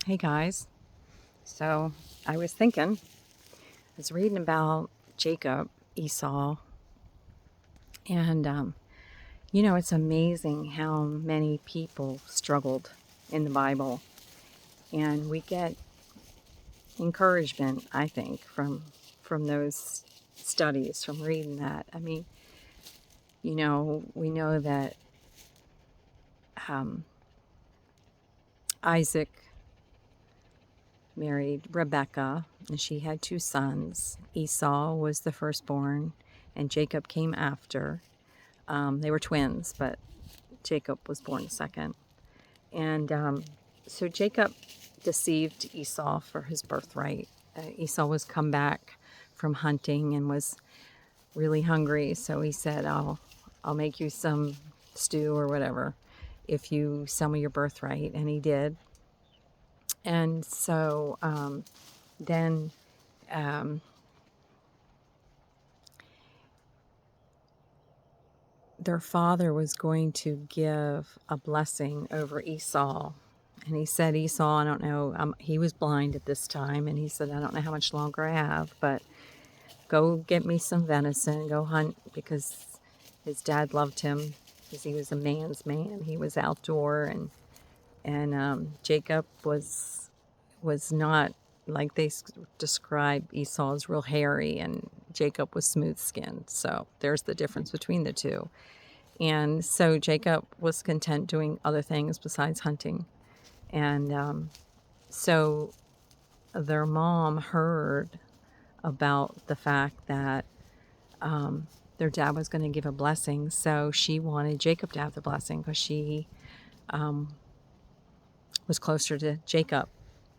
Hey guys, so I was thinking, I was reading about Jacob, Esau, and it's amazing how many people struggled in the Bible, and we get encouragement, I think, from those studies, from reading that. I mean, we know that um, Isaac married Rebekah, and she had two sons. Esau was the firstborn, and Jacob came after. They were twins, but Jacob was born second. And so Jacob deceived Esau for his birthright. Esau was come back from hunting and was really hungry, so he said, I'll make you some stew or whatever if you sell me your birthright. And he did. And so then um, their father was going to give a blessing over Esau. And he said, Esau, I don't know, he was blind at this time. And he said, I don't know how much longer I have, but go get me some venison, go hunt, because his dad loved him because he was a man's man. He was outdoor. And Jacob was not like they describe Esau as real hairy, and Jacob was smooth skinned. So there's the difference between the two. And so Jacob was content doing other things besides hunting. And so their mom heard about the fact that their dad was going to give a blessing. So she wanted Jacob to have the blessing because she was closer to Jacob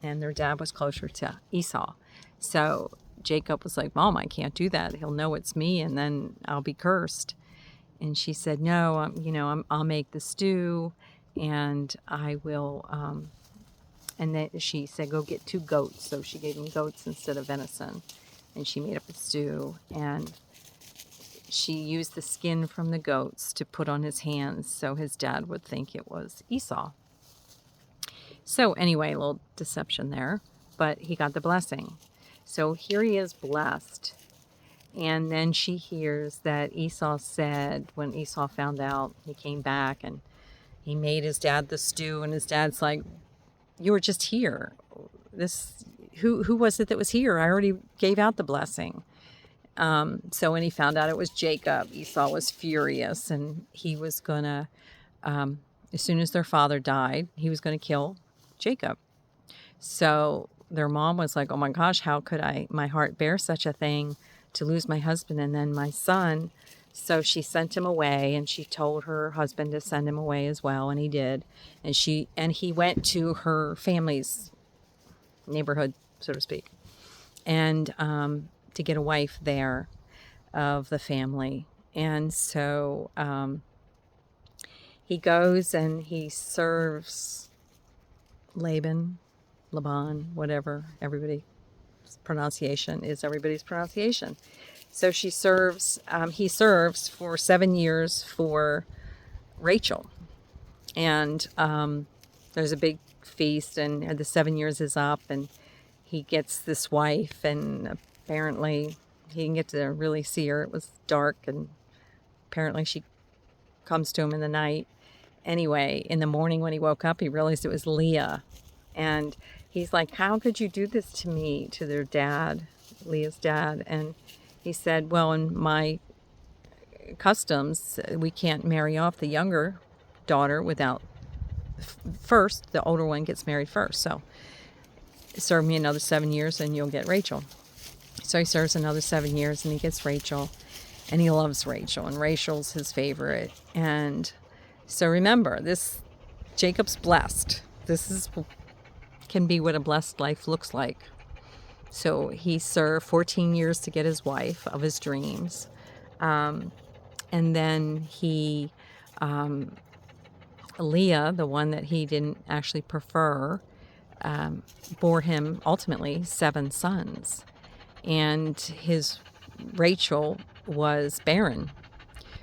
and their dad was closer to Esau. So Jacob was like, Mom, I can't do that. He'll know it's me and then I'll be cursed. And she said, no, I'll make the stew and I will. And then she said, go get 2 goats. So she gave him goats instead of venison. And she made up a stew. And she used the skin from the goats to put on his hands so his dad would think it was Esau. So anyway, a little deception there. But he got the blessing. So here he is blessed. And then she hears that Esau said, when Esau found out, he came back and he made his dad the stew, and his dad's like, you were just here. Who was it that was here? I already gave out the blessing. So when he found out it was Jacob, Esau was furious, and he was gonna, as soon as their father died, he was gonna kill Jacob. So their mom was like, oh my gosh, how could my heart bear such a thing, to lose my husband and then my son? So she sent him away, and she told her husband to send him away as well, and he did. And he went to her family's neighborhood, so to speak, and to get a wife there of the family. And so he goes and he serves Laban, whatever everybody's pronunciation is, everybody's pronunciation. So he serves for 7 years for Rachel. And there's a big feast, and the 7 years is up, and he gets this wife, and apparently he didn't get to really see her. It was dark, and apparently she comes to him in the night. Anyway, in the morning when he woke up, he realized it was Leah. And he's like, how could you do this to me, to their dad, Leah's dad? And he said, well, in my customs, we can't marry off the younger daughter without first, the older one gets married first. So serve me another 7 years and you'll get Rachel. So he serves another 7 years and he gets Rachel, and he loves Rachel, and Rachel's his favorite. And so remember, Jacob's blessed. Can be what a blessed life looks like. So he served 14 years to get his wife of his dreams. And then Leah, the one that he didn't actually prefer, bore him ultimately 7 sons. And his Rachel was barren.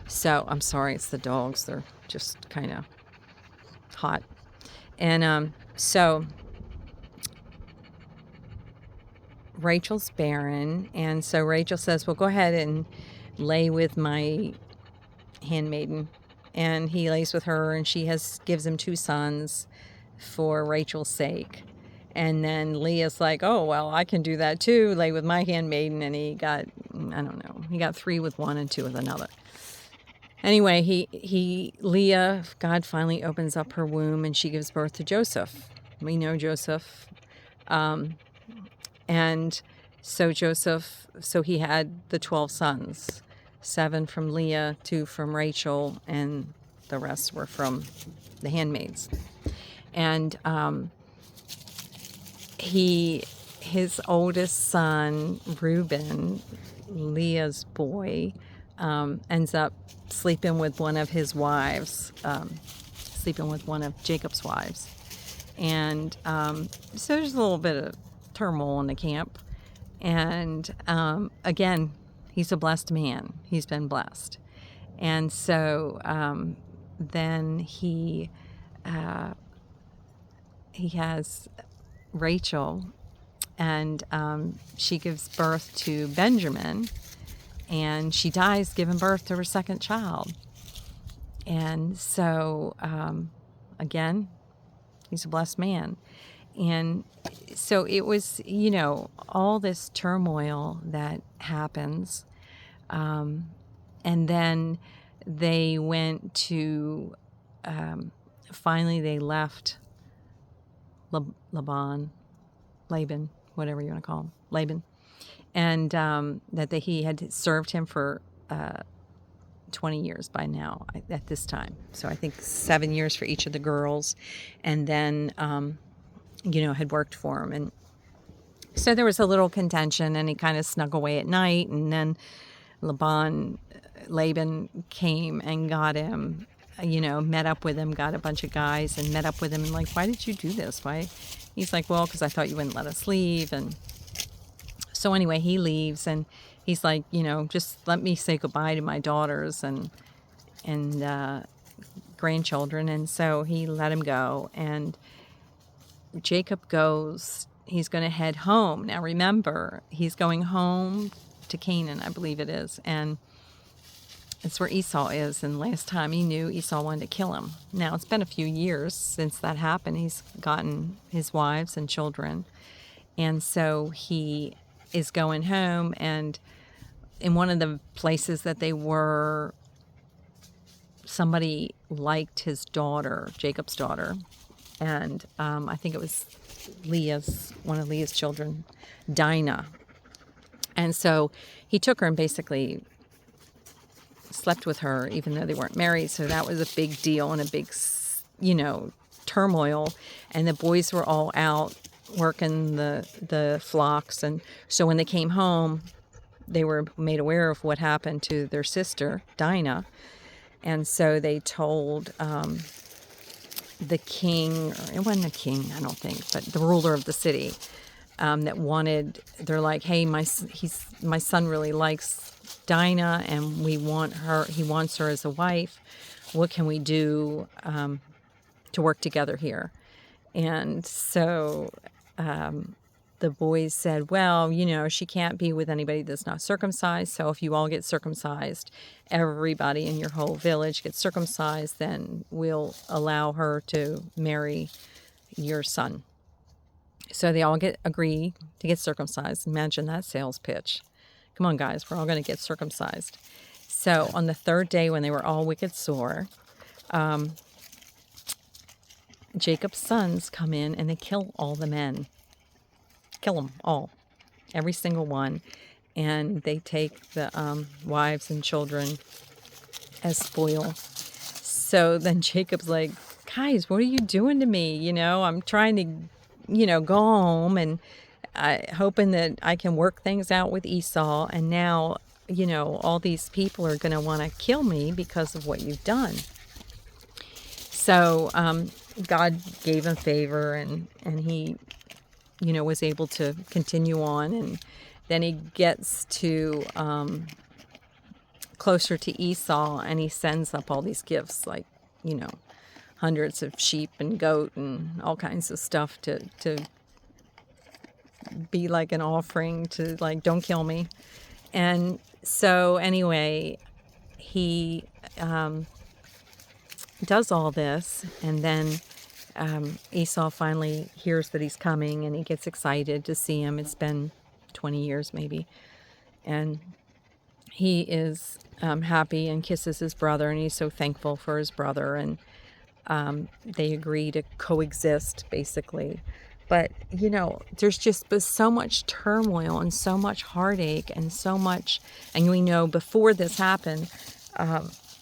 So I'm sorry, it's the dogs. They're just kind of hot. And so Rachel's barren, and so Rachel says, well, go ahead and lay with my handmaiden. And he lays with her, and she gives him 2 sons for Rachel's sake. And then Leah's like, oh, well, I can do that too, lay with my handmaiden. And he got, I don't know, he got 3 with one and 2 with another. Anyway, Leah, God finally opens up her womb, and she gives birth to Joseph. We know Joseph. And so he had the 12 sons, 7 from Leah, 2 from Rachel, and the rest were from the handmaids. And his oldest son, Reuben, Leah's boy, ends up sleeping with one of his wives, sleeping with one of Jacob's wives. And so there's a little bit of turmoil in the camp. And again, he's a blessed man. He's been blessed. And so then he has Rachel, and she gives birth to Benjamin, and she dies giving birth to her second child. And so again, he's a blessed man. And so it was, all this turmoil that happens. And then they went to, finally they left Laban, whatever you want to call him, Laban. And he had served him for 20 years by now at this time. So I think 7 years for each of the girls. And then had worked for him. And so there was a little contention, and he kind of snuck away at night. And then Laban came and got him, met up with him, got a bunch of guys and met up with him. And like, why did you do this? Why? He's like, well, because I thought you wouldn't let us leave. And so anyway, he leaves, and he's like, just let me say goodbye to my daughters and grandchildren. And so he let him go. And Jacob he's going to head home. Now remember, he's going home to Canaan, I believe it is. And it's where Esau is. And last time he knew, Esau wanted to kill him. Now it's been a few years since that happened. He's gotten his wives and children. And so he is going home. And in one of the places that they were, somebody liked his daughter, Jacob's daughter. And I think it was one of Leah's children, Dinah. And so he took her and basically slept with her, even though they weren't married. So that was a big deal and a big, turmoil. And the boys were all out working the flocks. And so when they came home, they were made aware of what happened to their sister, Dinah. And so they told the king, or it wasn't a king, I don't think, but the ruler of the city, they're like, hey, my son really likes Dinah, and he wants her as a wife. What can we do to work together here? And so the boys said, well, she can't be with anybody that's not circumcised. So if you all get circumcised, everybody in your whole village gets circumcised, then we'll allow her to marry your son. So they all agree to get circumcised. Imagine that sales pitch. Come on, guys, we're all going to get circumcised. So on the 3rd day, when they were all wicked sore, Jacob's sons come in and they kill all the men. Kill them all, every single one. And they take the wives and children as spoil. So then Jacob's like, guys, what are you doing to me? I'm trying to, go home and hoping that I can work things out with Esau. And now, all these people are going to want to kill me because of what you've done. So God gave him favor, and he, was able to continue on. And then he gets to closer to Esau, and he sends up all these gifts, like, hundreds of sheep and goat and all kinds of stuff to be like an offering to like, don't kill me. And so anyway, he does all this, and then Esau finally hears that he's coming, and he gets excited to see him. It's been 20 years maybe, and he is happy and kisses his brother, and he's so thankful for his brother, and they agree to coexist basically. But there's just been so much turmoil and so much heartache and so much, and we know before this happened,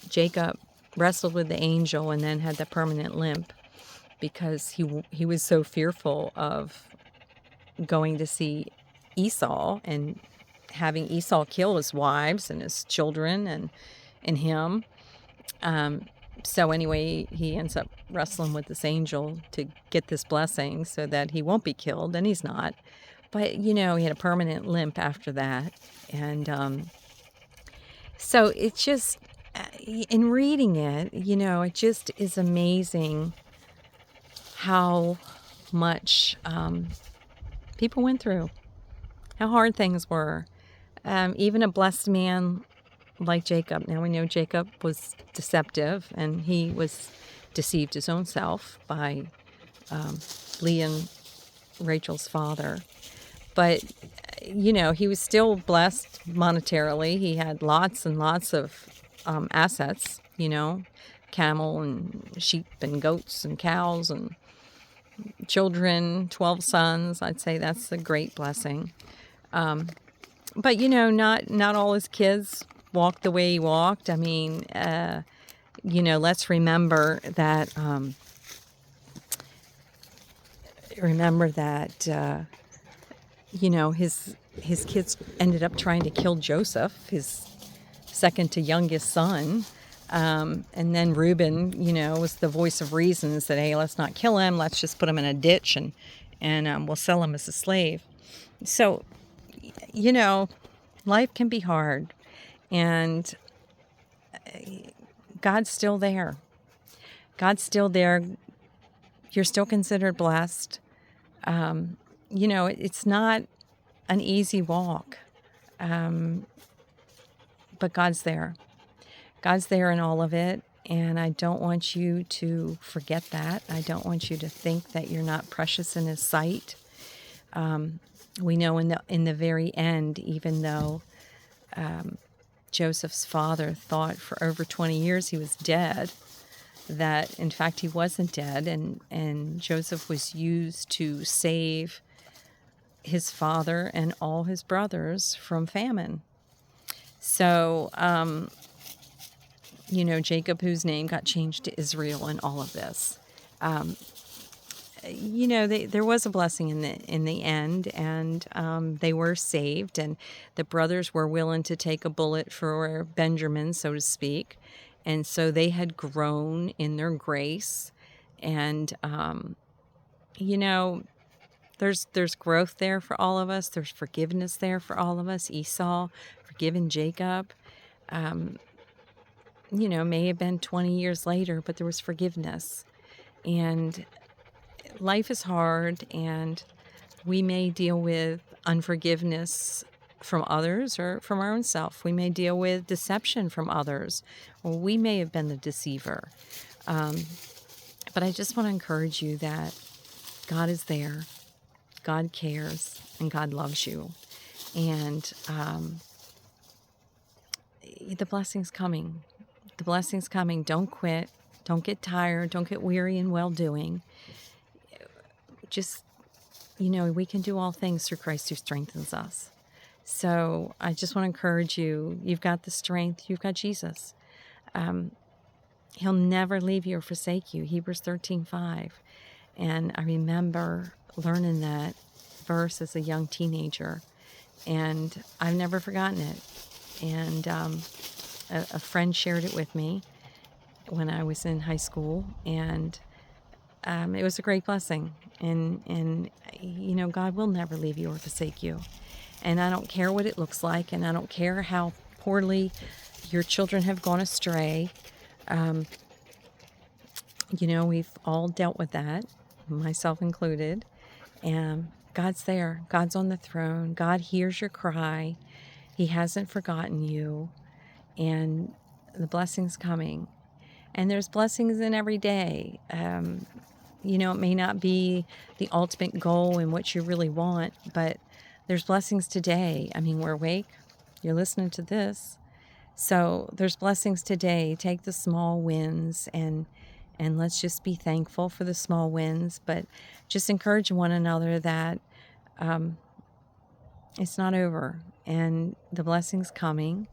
Jacob wrestled with the angel and then had the permanent limp because he was so fearful of going to see Esau and having Esau kill his wives and his children and him. So anyway, he ends up wrestling with this angel to get this blessing so that he won't be killed, and he's not. But he had a permanent limp after that, and so it's just in reading it, it just is amazing how much people went through, how hard things were. Even a blessed man like Jacob. Now we know Jacob was deceptive, and he was deceived his own self by Leah and Rachel's father. But, he was still blessed monetarily. He had lots and lots of assets, camel and sheep and goats and cows and children, 12 sons. I'd say that's a great blessing. But, not all his kids walked the way he walked. I mean, let's remember that, his kids ended up trying to kill Joseph, his second to youngest son. And then Reuben, was the voice of reason and said, hey, let's not kill him. Let's just put him in a ditch and we'll sell him as a slave. So, life can be hard, and God's still there. God's still there. You're still considered blessed. It's not an easy walk, but God's there. God's there in all of it, and I don't want you to forget that. I don't want you to think that you're not precious in His sight. We know in the very end, even though Joseph's father thought for over 20 years he was dead, that in fact he wasn't dead, and Joseph was used to save his father and all his brothers from famine. So, Jacob, whose name got changed to Israel in all of this. There was a blessing in the end, and they were saved, and the brothers were willing to take a bullet for Benjamin, so to speak, and so they had grown in their grace, and there's growth there for all of us. There's forgiveness there for all of us. Esau forgiven Jacob. May have been 20 years later, but there was forgiveness, and life is hard, and we may deal with unforgiveness from others or from our own self. We may deal with deception from others, or we may have been the deceiver. But I just want to encourage you that God is there, God cares, and God loves you. And the blessing's coming. The blessing's coming. Don't quit. Don't get tired. Don't get weary in well-doing. Just, we can do all things through Christ who strengthens us. So I just want to encourage you. You've got the strength. You've got Jesus. He'll never leave you or forsake you. Hebrews 13:5. And I remember learning that verse as a young teenager, and I've never forgotten it. And a friend shared it with me when I was in high school, and it was a great blessing. And God will never leave you or forsake you. And I don't care what it looks like, and I don't care how poorly your children have gone astray. We've all dealt with that, myself included. And God's there. God's on the throne. God hears your cry. He hasn't forgotten you. And the blessing's coming. And there's blessings in every day. It may not be the ultimate goal in what you really want, but there's blessings today. I mean, we're awake. You're listening to this. So there's blessings today. Take the small wins and let's just be thankful for the small wins, but just encourage one another that it's not over and the blessing's coming.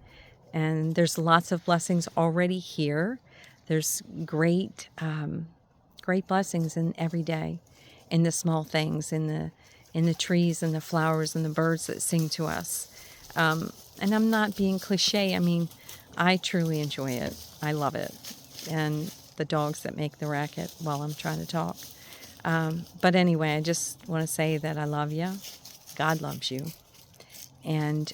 And there's lots of blessings already here. There's great blessings in every day, in the small things, in the trees and the flowers and the birds that sing to us. And I'm not being cliche. I mean, I truly enjoy it. I love it. And the dogs that make the racket while I'm trying to talk. But anyway, I just want to say that I love you. God loves you. And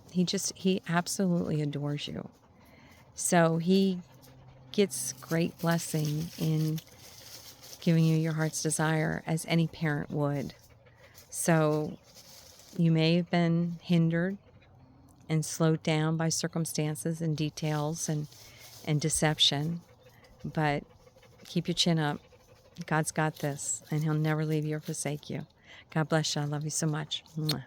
he absolutely adores you. So he gets great blessing in giving you your heart's desire, as any parent would. So you may have been hindered and slowed down by circumstances and details and deception, but keep your chin up. God's got this, and he'll never leave you or forsake you. God bless you. I love you so much. Mwah.